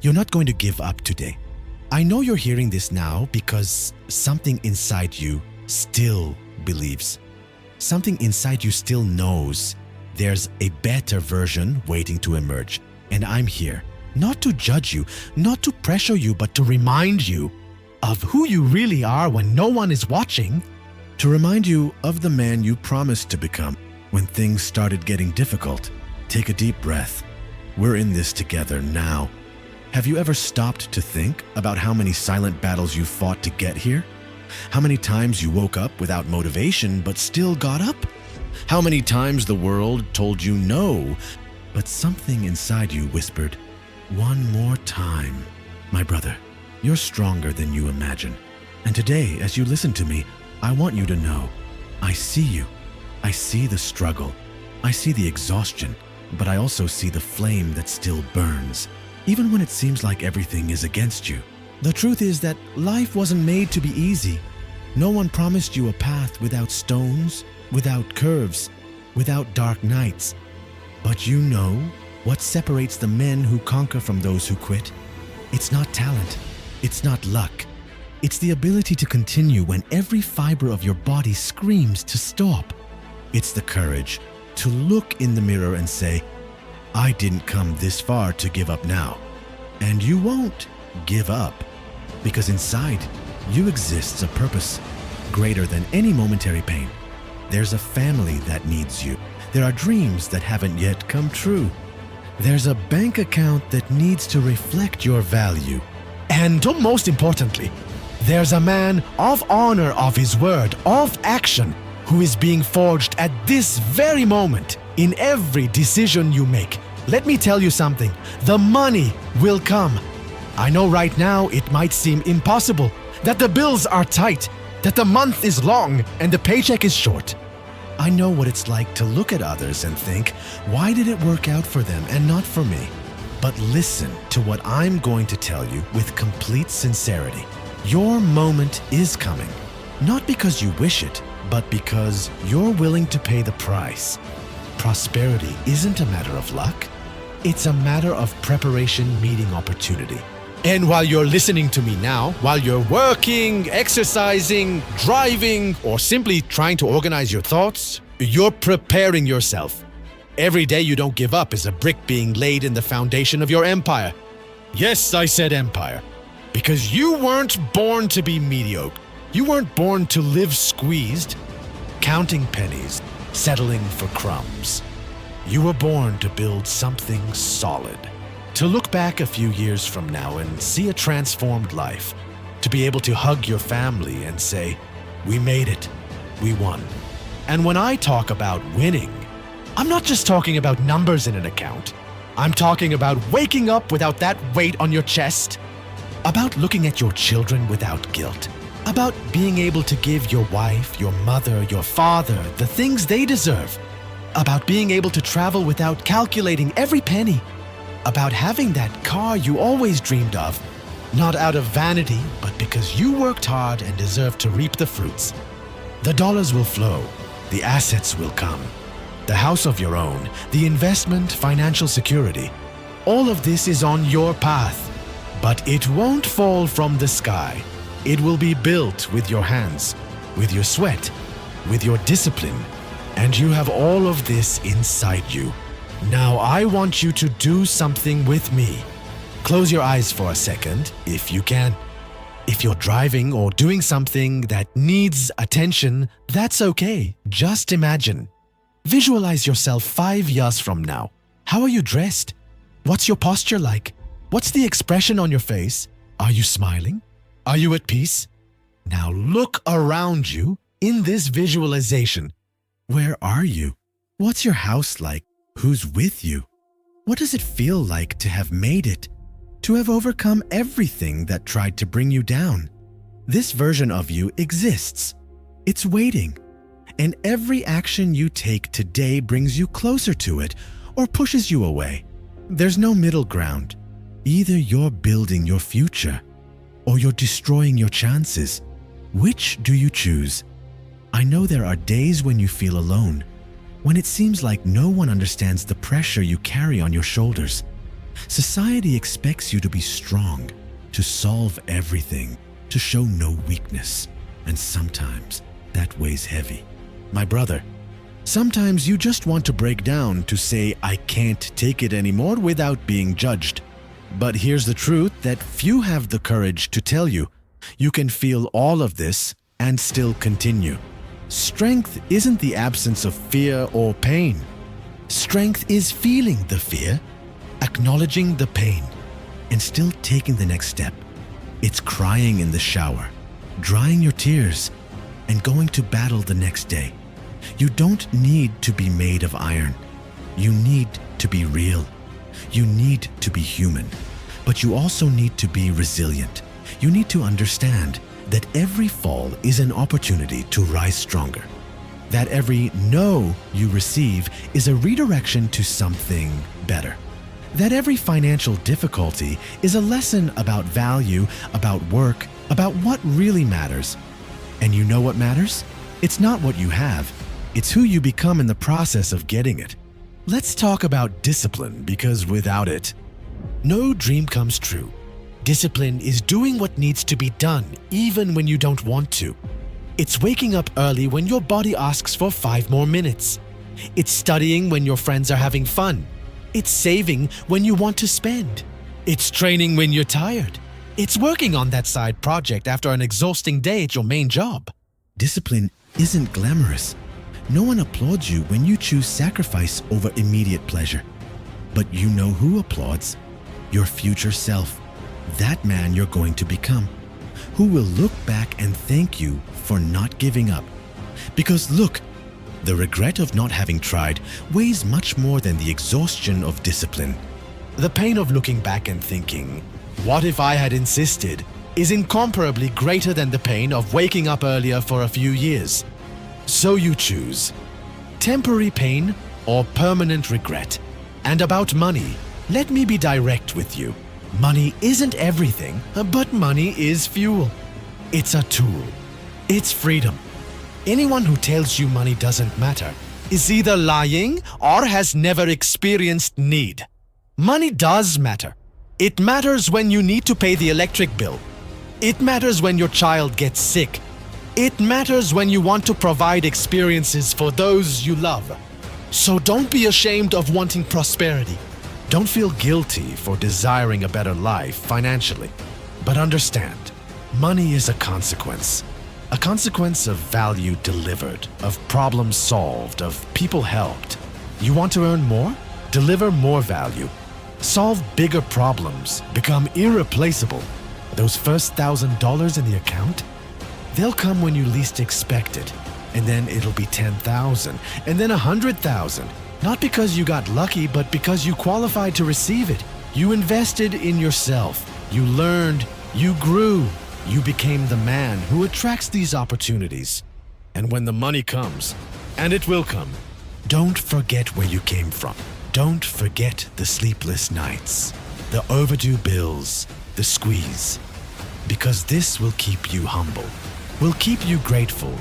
You're not going to give up today. I know you're hearing this now because something inside you still believes. Something inside you still knows there's a better version waiting to emerge. And I'm here, not to judge you, not to pressure you, but to remind you of who you really are when no one is watching. To remind you of the man you promised to become when things started getting difficult. Take a deep breath. We're in this together now. Have you ever stopped to think about how many silent battles you fought to get here? How many times you woke up without motivation but still got up? How many times the world told you no, but something inside you whispered, "One more time." My brother, you're stronger than you imagine. And today, as you listen to me, I want you to know, I see you. I see the struggle. I see the exhaustion, but I also see the flame that still burns, even when it seems like everything is against you. The truth is that life wasn't made to be easy. No one promised you a path without stones, without curves, without dark nights. But you know what separates the men who conquer from those who quit? It's not talent. It's not luck. It's the ability to continue when every fiber of your body screams to stop. It's the courage to look in the mirror and say, I didn't come this far to give up now. And you won't give up, because inside you exists a purpose greater than any momentary pain. There's a family that needs you. There are dreams that haven't yet come true. There's a bank account that needs to reflect your value. And most importantly, there's a man of honor, of his word, of action, who is being forged at this very moment in every decision you make. Let me tell you something, the money will come. I know right now it might seem impossible, that the bills are tight, that the month is long and the paycheck is short. I know what it's like to look at others and think, why did it work out for them and not for me? But listen to what I'm going to tell you with complete sincerity. Your moment is coming, not because you wish it, but because you're willing to pay the price. Prosperity isn't a matter of luck. It's a matter of preparation meeting opportunity. And while you're listening to me now, while you're working, exercising, driving, or simply trying to organize your thoughts, you're preparing yourself. Every day you don't give up is a brick being laid in the foundation of your empire. Yes, I said empire. Because you weren't born to be mediocre. You weren't born to live squeezed, counting pennies, settling for crumbs. You were born to build something solid. To look back a few years from now and see a transformed life. To be able to hug your family and say, we made it, we won. And when I talk about winning, I'm not just talking about numbers in an account. I'm talking about waking up without that weight on your chest, about looking at your children without guilt, about being able to give your wife, your mother, your father the things they deserve, about being able to travel without calculating every penny, about having that car you always dreamed of, not out of vanity, but because you worked hard and deserve to reap the fruits. The dollars will flow, the assets will come, the house of your own, the investment, financial security. All of this is on your path, but it won't fall from the sky. It will be built with your hands, with your sweat, with your discipline, and you have all of this inside you. Now I want you to do something with me. Close your eyes for a second, if you can. If you're driving or doing something that needs attention, that's okay. Just imagine. Visualize yourself 5 years from now. How are you dressed? What's your posture like? What's the expression on your face? Are you smiling? Are you at peace? Now look around you in this visualization. Where are you? What's your house like? Who's with you? What does it feel like to have made it? To have overcome everything that tried to bring you down? This version of you exists. It's waiting. And every action you take today brings you closer to it or pushes you away. There's no middle ground. Either you're building your future or you're destroying your chances. Which do you choose? I know there are days when you feel alone, when it seems like no one understands the pressure you carry on your shoulders. Society expects you to be strong, to solve everything, to show no weakness, and sometimes that weighs heavy. My brother, sometimes you just want to break down to say, I can't take it anymore without being judged. But here's the truth that few have the courage to tell you. You can feel all of this and still continue. Strength isn't the absence of fear or pain. Strength is feeling the fear, acknowledging the pain, and still taking the next step. It's crying in the shower, drying your tears, and going to battle the next day. You don't need to be made of iron. You need to be real. You need to be human. But you also need to be resilient. You need to understand that every fall is an opportunity to rise stronger. That every no you receive is a redirection to something better. That every financial difficulty is a lesson about value, about work, about what really matters. And you know what matters? It's not what you have. It's who you become in the process of getting it. Let's talk about discipline, because without it, no dream comes true. Discipline is doing what needs to be done, even when you don't want to. It's waking up early when your body asks for 5 more minutes. It's studying when your friends are having fun. It's saving when you want to spend. It's training when you're tired. It's working on that side project after an exhausting day at your main job. Discipline isn't glamorous. No one applauds you when you choose sacrifice over immediate pleasure. But you know who applauds? Your future self. That man you're going to become, who will look back and thank you for not giving up. Because look, the regret of not having tried weighs much more than the exhaustion of discipline. The pain of looking back and thinking, what if I had insisted, is incomparably greater than the pain of waking up earlier for a few years. So you choose temporary pain or permanent regret. And about money, let me be direct with you. Money isn't everything, but money is fuel. It's a tool. It's freedom. Anyone who tells you money doesn't matter is either lying or has never experienced need. Money does matter. It matters when you need to pay the electric bill. It matters when your child gets sick. It matters when you want to provide experiences for those you love. So don't be ashamed of wanting prosperity. Don't feel guilty for desiring a better life financially. But understand, money is a consequence. A consequence of value delivered, of problems solved, of people helped. You want to earn more? Deliver more value. Solve bigger problems. Become irreplaceable. Those first $1,000 in the account? They'll come when you least expect it. And then it'll be 10,000, and then 100,000. Not because you got lucky, but because you qualified to receive it. You invested in yourself. You learned. You grew. You became the man who attracts these opportunities. And when the money comes, and it will come, don't forget where you came from. Don't forget the sleepless nights, the overdue bills, the squeeze. Because this will keep you humble, will keep you grateful,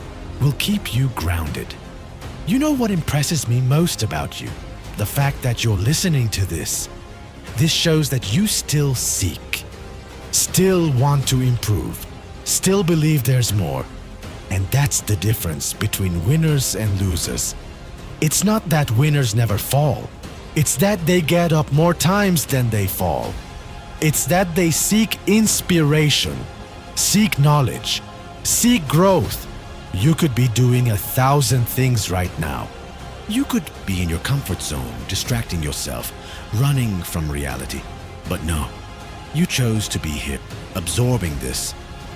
will keep you grounded. You know what impresses me most about you? The fact that you're listening to this. This shows that you still seek, still want to improve, still believe there's more. And that's the difference between winners and losers. It's not that winners never fall. It's that they get up more times than they fall. It's that they seek inspiration, seek knowledge, seek growth. You could be doing 1,000 things right now. You could be in your comfort zone, distracting yourself, running from reality. But no, you chose to be here, absorbing this,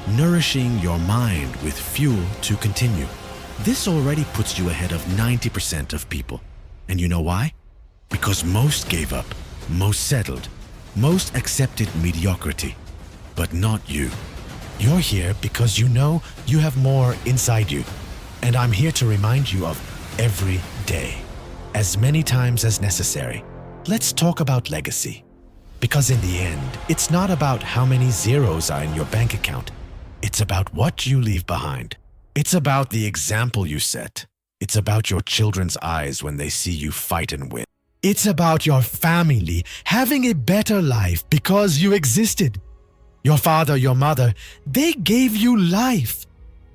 nourishing your mind with fuel to continue. This already puts you ahead of 90% of people. And you know why? Because most gave up, most settled, most accepted mediocrity. But not you. You're here because you know you have more inside you. And I'm here to remind you of every day, as many times as necessary. Let's talk about legacy. Because in the end, it's not about how many zeros are in your bank account. It's about what you leave behind. It's about the example you set. It's about your children's eyes when they see you fight and win. It's about your family having a better life because you existed. Your father, your mother, they gave you life.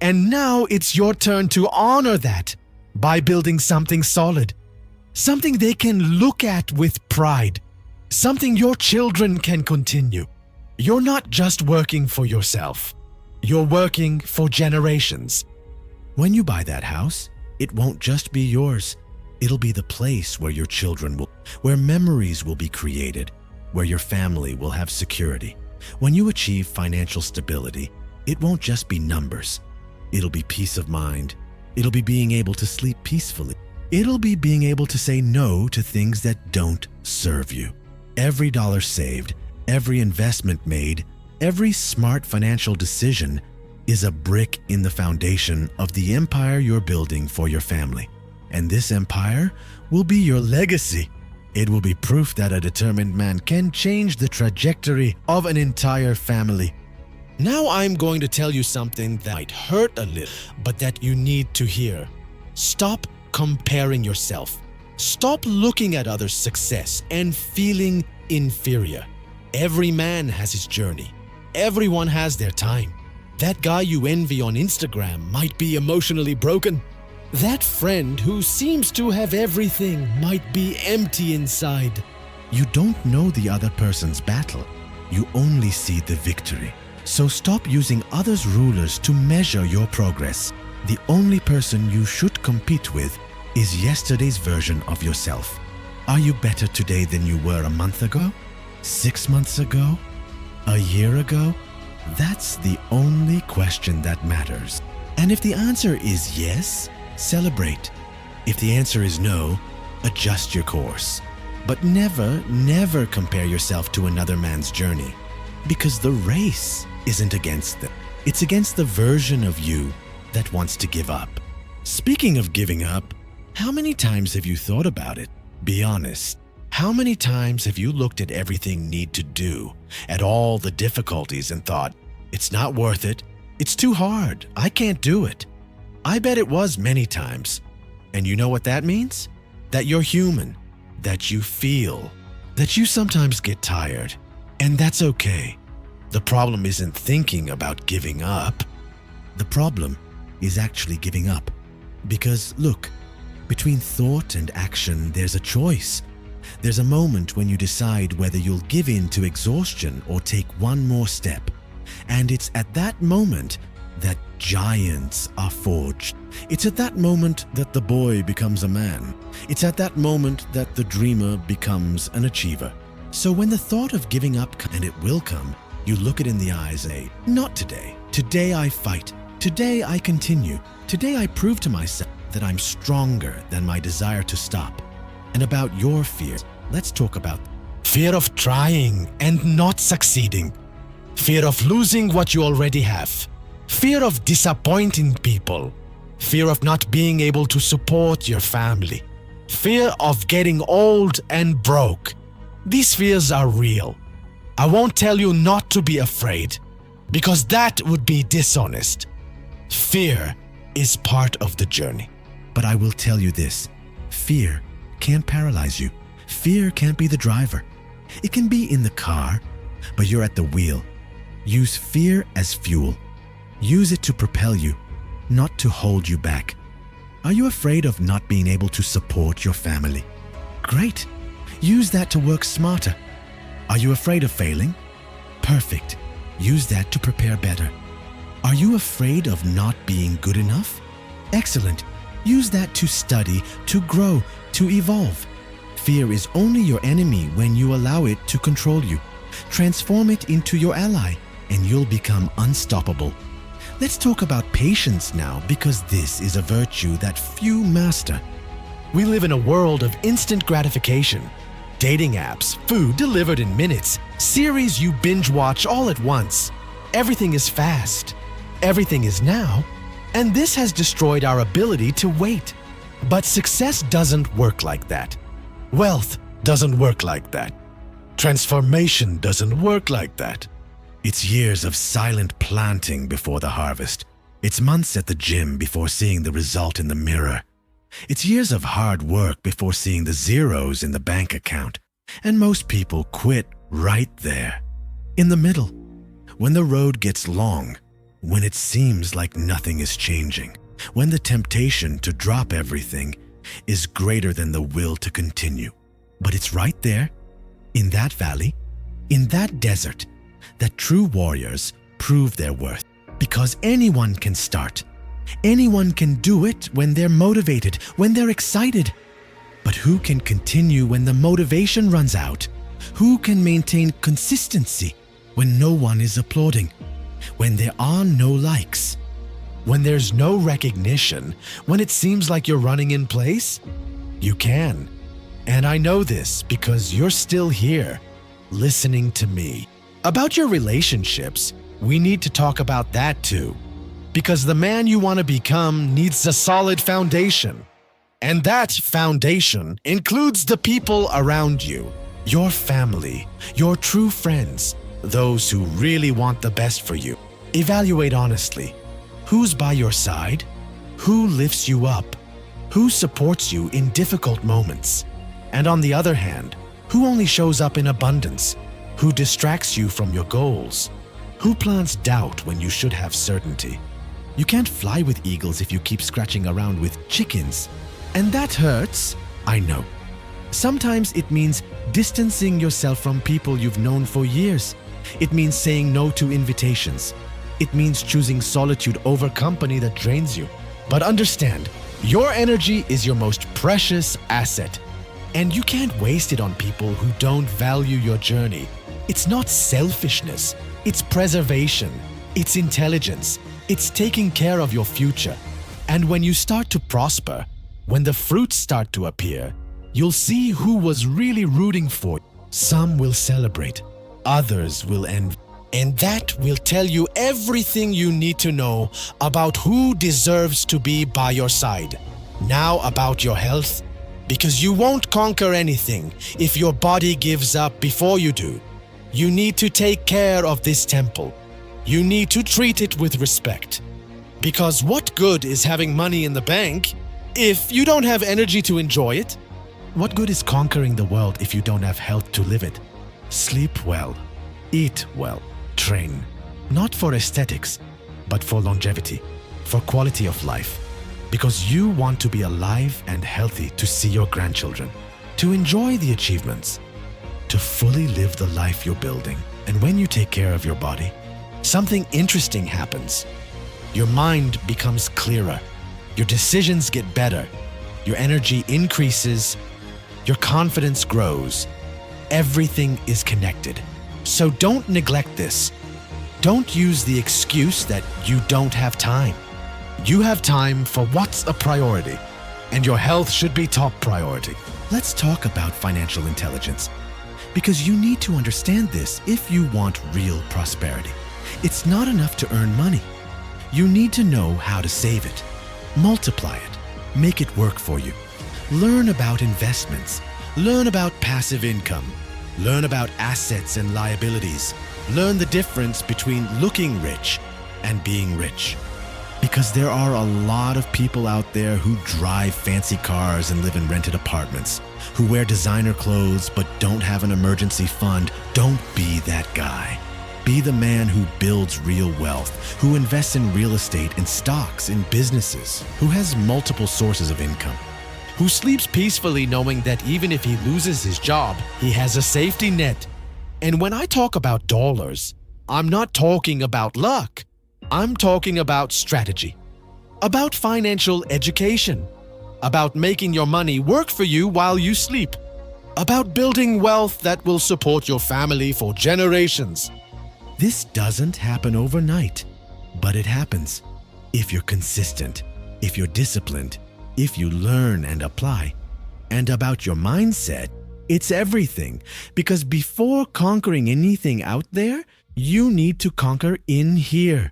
And now it's your turn to honor that by building something solid, something they can look at with pride, something your children can continue. You're not just working for yourself. You're working for generations. When you buy that house, it won't just be yours. It'll be the place where your children will, where memories will be created, where your family will have security. When you achieve financial stability, it won't just be numbers. It'll be peace of mind. It'll be being able to sleep peacefully. It'll be being able to say no to things that don't serve you. Every dollar saved, every investment made, every smart financial decision is a brick in the foundation of the empire you're building for your family. And this empire will be your legacy. It will be proof that a determined man can change the trajectory of an entire family. Now I'm going to tell you something that might hurt a little, but that you need to hear. Stop comparing yourself. Stop looking at others' success and feeling inferior. Every man has his journey. Everyone has their time. That guy you envy on Instagram might be emotionally broken. That friend who seems to have everything might be empty inside. You don't know the other person's battle. You only see the victory. So stop using others' rulers to measure your progress. The only person you should compete with is yesterday's version of yourself. Are you better today than you were a month ago? 6 months ago? A year ago? That's the only question that matters. And if the answer is yes, celebrate. If the answer is no, adjust your course. But never compare yourself to another man's journey, because the race isn't against them. It's against the version of you that wants to give up. Speaking of giving up, how many times have you thought about it? Be honest. How many times have you looked at everything you need to do, at all the difficulties and thought, it's not worth it, it's too hard, I can't do it? I bet it was many times. And you know what that means? That you're human, that you feel, that you sometimes get tired, and that's okay. The problem isn't thinking about giving up. The problem is actually giving up. Because look, between thought and action, there's a choice. There's a moment when you decide whether you'll give in to exhaustion or take one more step. And it's at that moment that giants are forged. It's at that moment that the boy becomes a man. It's at that moment that the dreamer becomes an achiever. So when the thought of giving up, and it will come, you look it in the eyes and say, not today. Today I fight. Today I continue. Today I prove to myself that I'm stronger than my desire to stop. And about your fear, let's talk about fear of trying and not succeeding. Fear of losing what you already have. Fear of disappointing people. Fear of not being able to support your family. Fear of getting old and broke. These fears are real. I won't tell you not to be afraid, because that would be dishonest. Fear is part of the journey. But I will tell you this, fear can't paralyze you. Fear can't be the driver. It can be in the car, but you're at the wheel. Use fear as fuel. Use it to propel you, not to hold you back. Are you afraid of not being able to support your family? Great. Use that to work smarter. Are you afraid of failing? Perfect. Use that to prepare better. Are you afraid of not being good enough? Excellent. Use that to study, to grow, to evolve. Fear is only your enemy when you allow it to control you. Transform it into your ally, and you'll become unstoppable. Let's talk about patience now, because this is a virtue that few master. We live in a world of instant gratification. Dating apps, food delivered in minutes, series you binge watch all at once. Everything is fast. Everything is now. And this has destroyed our ability to wait. But success doesn't work like that. Wealth doesn't work like that. Transformation doesn't work like that. It's years of silent planting before the harvest. It's months at the gym before seeing the result in the mirror. It's years of hard work before seeing the zeros in the bank account. And most people quit right there, in the middle, when the road gets long, when it seems like nothing is changing, when the temptation to drop everything is greater than the will to continue. But it's right there, in that valley, in that desert, that true warriors prove their worth. Because anyone can start. Anyone can do it when they're motivated, when they're excited. But who can continue when the motivation runs out? Who can maintain consistency when no one is applauding? When there are no likes? When there's no recognition? When it seems like you're running in place? You can. And I know this because you're still here, listening to me. About your relationships, we need to talk about that too. Because the man you want to become needs a solid foundation. And that foundation includes the people around you, your family, your true friends, those who really want the best for you. Evaluate honestly. Who's by your side? Who lifts you up? Who supports you in difficult moments? And on the other hand, who only shows up in abundance? Who distracts you from your goals? Who plants doubt when you should have certainty? You can't fly with eagles if you keep scratching around with chickens. And that hurts, I know. Sometimes it means distancing yourself from people you've known for years. It means saying no to invitations. It means choosing solitude over company that drains you. But understand, your energy is your most precious asset. And you can't waste it on people who don't value your journey. It's not selfishness. It's preservation. It's intelligence. It's taking care of your future. And when you start to prosper, when the fruits start to appear, you'll see who was really rooting for you. Some will celebrate, others will envy. And that will tell you everything you need to know about who deserves to be by your side. Now about your health, because you won't conquer anything if your body gives up before you do. You need to take care of this temple. You need to treat it with respect. Because what good is having money in the bank if you don't have energy to enjoy it? What good is conquering the world if you don't have health to live it? Sleep well, eat well, train. Not for aesthetics, but for longevity, for quality of life. Because you want to be alive and healthy to see your grandchildren, to enjoy the achievements, to fully live the life you're building. And when you take care of your body, something interesting happens. Your mind becomes clearer. Your decisions get better. Your energy increases. Your confidence grows. Everything is connected. So don't neglect this. Don't use the excuse that you don't have time. You have time for what's a priority, and your health should be top priority. Let's talk about financial intelligence, because you need to understand this if you want real prosperity. It's not enough to earn money. You need to know how to save it, multiply it, make it work for you. Learn about investments, learn about passive income, learn about assets and liabilities, learn the difference between looking rich and being rich. Because there are a lot of people out there who drive fancy cars and live in rented apartments, who wear designer clothes but don't have an emergency fund. Don't be that guy. Be the man who builds real wealth, who invests in real estate, in stocks, in businesses, who has multiple sources of income, who sleeps peacefully knowing that even if he loses his job, he has a safety net. And when I talk about dollars, I'm not talking about luck. I'm talking about strategy, about financial education, about making your money work for you while you sleep, about building wealth that will support your family for generations. This doesn't happen overnight, but it happens if you're consistent, if you're disciplined, if you learn and apply. And about your mindset, it's everything, because before conquering anything out there, you need to conquer in here,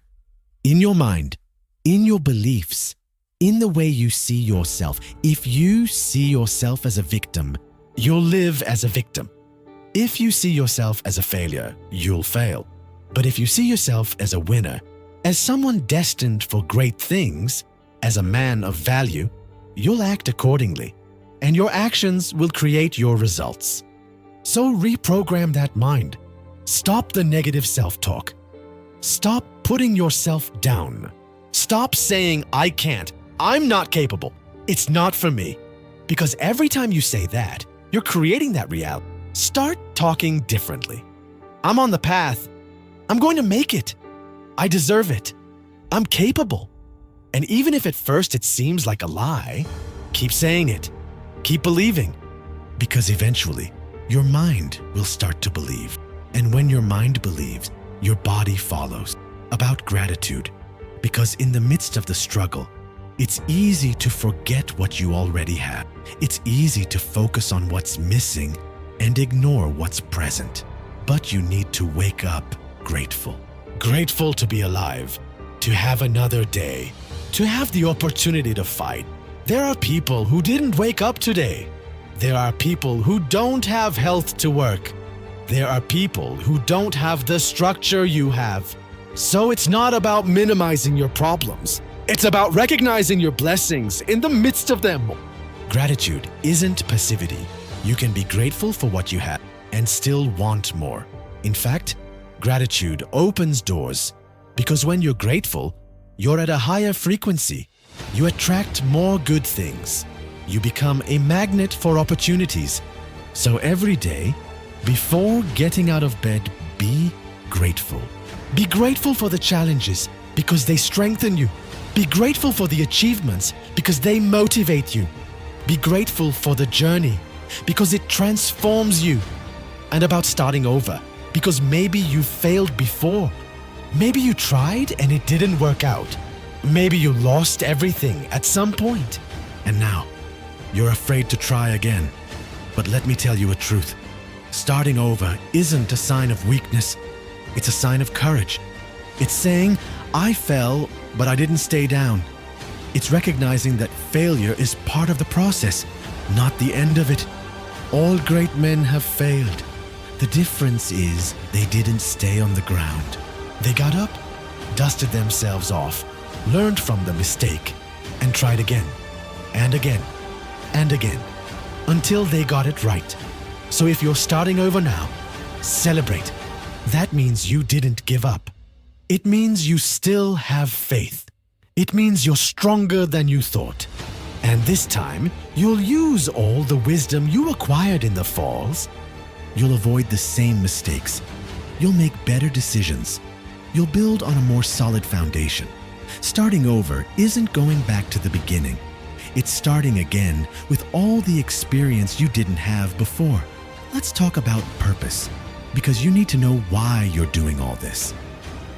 in your mind, in your beliefs, in the way you see yourself. If you see yourself as a victim, you'll live as a victim. If you see yourself as a failure, you'll fail. But if you see yourself as a winner, as someone destined for great things, as a man of value, you'll act accordingly, and your actions will create your results. So reprogram that mind. Stop the negative self-talk. Stop putting yourself down. Stop saying, I can't, I'm not capable, it's not for me. Because every time you say that, you're creating that reality. Start talking differently. I'm on the path. I'm going to make it. I deserve it. I'm capable. And even if at first it seems like a lie, keep saying it. Keep believing. Because eventually, your mind will start to believe. And when your mind believes, your body follows. About gratitude. Because in the midst of the struggle, it's easy to forget what you already have. It's easy to focus on what's missing and ignore what's present. But you need to wake up grateful. Grateful to be alive, to have another day, to have the opportunity to fight. There are people who didn't wake up today. There are people who don't have health to work. There are people who don't have the structure you have. So it's not about minimizing your problems. It's about recognizing your blessings in the midst of them. Gratitude isn't passivity. You can be grateful for what you have and still want more. In fact, gratitude opens doors because when you're grateful, you're at a higher frequency. You attract more good things. You become a magnet for opportunities. So every day, before getting out of bed, be grateful. Be grateful for the challenges because they strengthen you. Be grateful for the achievements because they motivate you. Be grateful for the journey because it transforms you. And about starting over because maybe you failed before. Maybe you tried and it didn't work out. Maybe you lost everything at some point. And now, you're afraid to try again. But let me tell you a truth. Starting over isn't a sign of weakness. It's a sign of courage. It's saying, I fell, but I didn't stay down. It's recognizing that failure is part of the process, not the end of it. All great men have failed. The difference is they didn't stay on the ground. They got up, dusted themselves off, learned from the mistake, and tried again, and again, and again, until they got it right. So if you're starting over now, celebrate. That means you didn't give up. It means you still have faith. It means you're stronger than you thought. And this time, you'll use all the wisdom you acquired in the falls. You'll avoid the same mistakes. You'll make better decisions. You'll build on a more solid foundation. Starting over isn't going back to the beginning. It's starting again with all the experience you didn't have before. Let's talk about purpose, because you need to know why you're doing all this.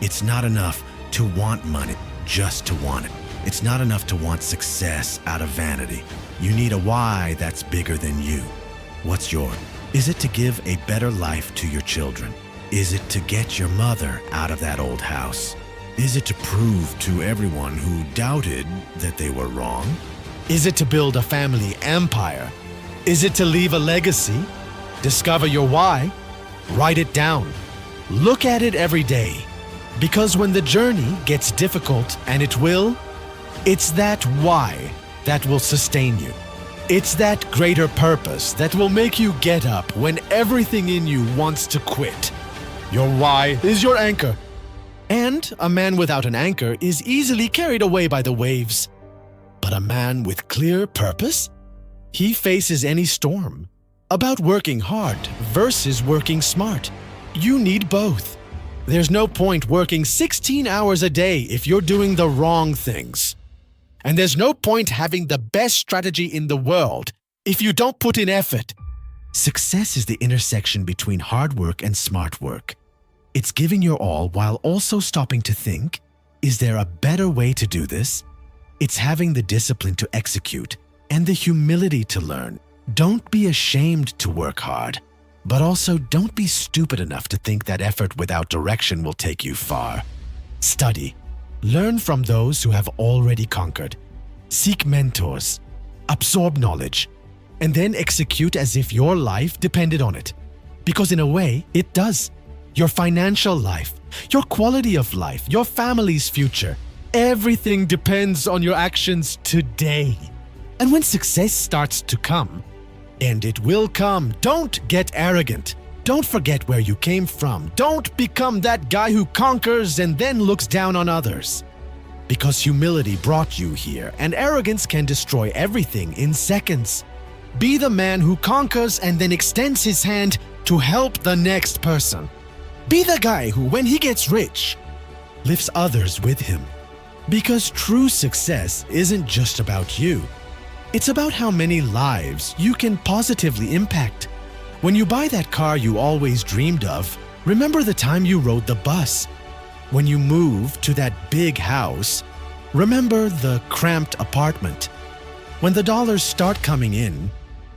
It's not enough to want money just to want it. It's not enough to want success out of vanity. You need a why that's bigger than you. What's yours? Is it to give a better life to your children? Is it to get your mother out of that old house? Is it to prove to everyone who doubted that they were wrong? Is it to build a family empire? Is it to leave a legacy? Discover your why. Write it down. Look at it every day. Because when the journey gets difficult, and it will, it's that why that will sustain you. It's that greater purpose that will make you get up when everything in you wants to quit. Your why is your anchor. And a man without an anchor is easily carried away by the waves. But a man with clear purpose? He faces any storm. About working hard versus working smart. You need both. There's no point working 16 hours a day if you're doing the wrong things. And there's no point having the best strategy in the world if you don't put in effort. Success is the intersection between hard work and smart work. It's giving your all while also stopping to think, is there a better way to do this? It's having the discipline to execute and the humility to learn. Don't be ashamed to work hard, but also don't be stupid enough to think that effort without direction will take you far. Study. Learn from those who have already conquered. Seek mentors. Absorb knowledge. And then execute as if your life depended on it. Because in a way, it does. Your financial life, your quality of life, your family's future. Everything depends on your actions today. And when success starts to come, and it will come, don't get arrogant. Don't forget where you came from. Don't become that guy who conquers and then looks down on others. Because humility brought you here, and arrogance can destroy everything in seconds. Be the man who conquers and then extends his hand to help the next person. Be the guy who, when he gets rich, lifts others with him. Because true success isn't just about you. It's about how many lives you can positively impact. When you buy that car you always dreamed of, remember the time you rode the bus. When you move to that big house, remember the cramped apartment. When the dollars start coming in,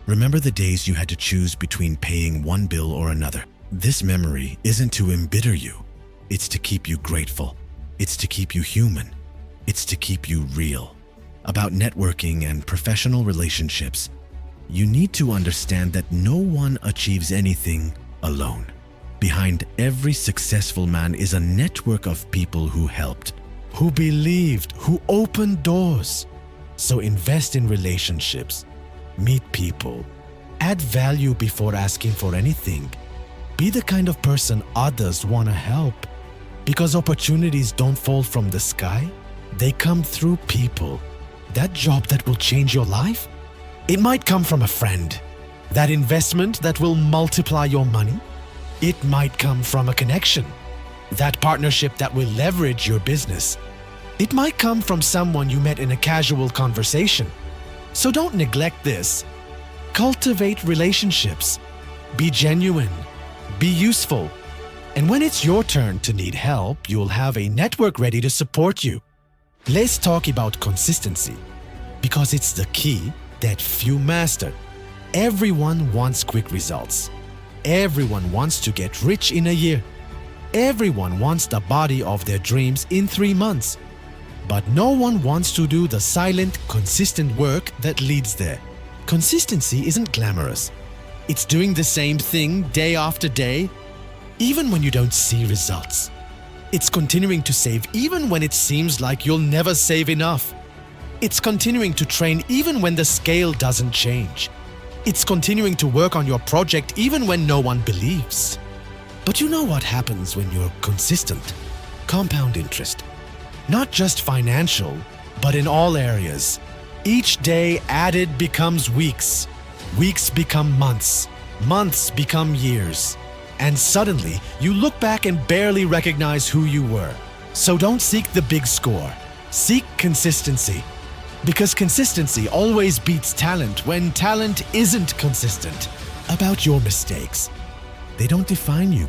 remember the days you had to choose between paying one bill or another. This memory isn't to embitter you. It's to keep you grateful. It's to keep you human. It's to keep you real. About networking and professional relationships, you need to understand that no one achieves anything alone. Behind every successful man is a network of people who helped, who believed, who opened doors. So invest in relationships, meet people, add value before asking for anything. Be the kind of person others want to help. Because opportunities don't fall from the sky, they come through people. That job that will change your life, it might come from a friend. That investment that will multiply your money, it might come from a connection. That partnership that will leverage your business, it might come from someone you met in a casual conversation. So don't neglect this. Cultivate relationships. Be genuine. Be useful. And when it's your turn to need help, you'll have a network ready to support you. Let's talk about consistency, because it's the key that few master. Everyone wants quick results. Everyone wants to get rich in a year. Everyone wants the body of their dreams in 3 months. But no one wants to do the silent, consistent work that leads there. Consistency isn't glamorous. It's doing the same thing day after day, even when you don't see results. It's continuing to save even when it seems like you'll never save enough. It's continuing to train even when the scale doesn't change. It's continuing to work on your project even when no one believes. But you know what happens when you're consistent? Compound interest. Not just financial, but in all areas. Each day added becomes weeks. Weeks become months. Months become years. And suddenly, you look back and barely recognize who you were. So don't seek the big score. Seek consistency. Because consistency always beats talent when talent isn't consistent. About your mistakes. They don't define you.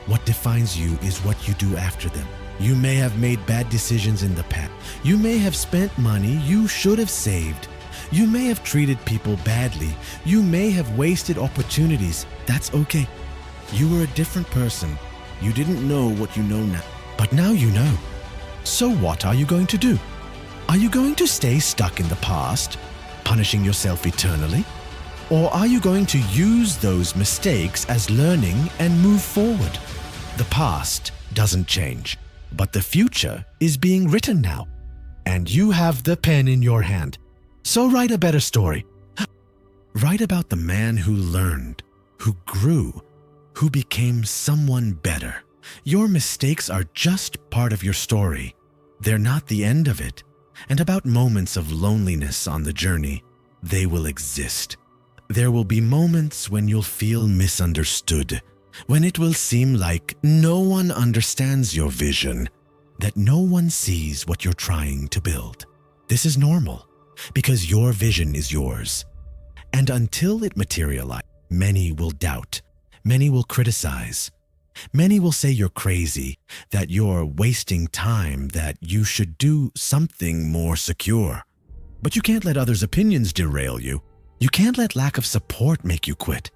What defines you is what you do after them. You may have made bad decisions in the past. You may have spent money you should have saved. You may have treated people badly. You may have wasted opportunities. That's okay. You were a different person. You didn't know what you know now. But now you know. So what are you going to do? Are you going to stay stuck in the past, punishing yourself eternally? Or are you going to use those mistakes as learning and move forward? The past doesn't change, but the future is being written now. And you have the pen in your hand. So write a better story. Write about the man who learned, who grew, who became someone better. Your mistakes are just part of your story. They're not the end of it. And about moments of loneliness on the journey, they will exist. There will be moments when you'll feel misunderstood, when it will seem like no one understands your vision, that no one sees what you're trying to build. This is normal, because your vision is yours. And until it materializes, many will doubt. Many will criticize. Many will say you're crazy, that you're wasting time, that you should do something more secure. But you can't let others' opinions derail you. You can't let lack of support make you quit.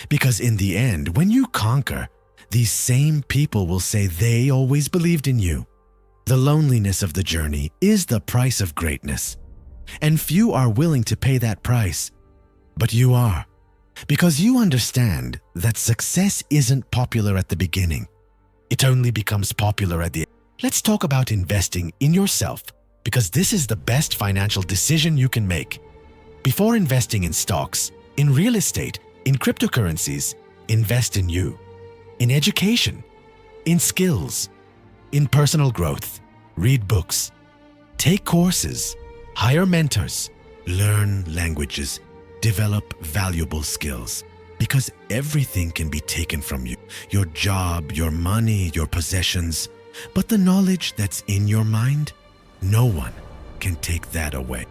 Because in the end, when you conquer, these same people will say they always believed in you. The loneliness of the journey is the price of greatness. And few are willing to pay that price. But you are. Because you understand that success isn't popular at the beginning. It only becomes popular at the end. Let's talk about investing in yourself, because this is the best financial decision you can make. Before investing in stocks, in real estate, in cryptocurrencies, invest in you, in education, in skills, in personal growth. Read books, take courses, hire mentors, learn languages, develop valuable skills. Because everything can be taken from you. Your job, your money, your possessions. But the knowledge that's in your mind, no one can take that away.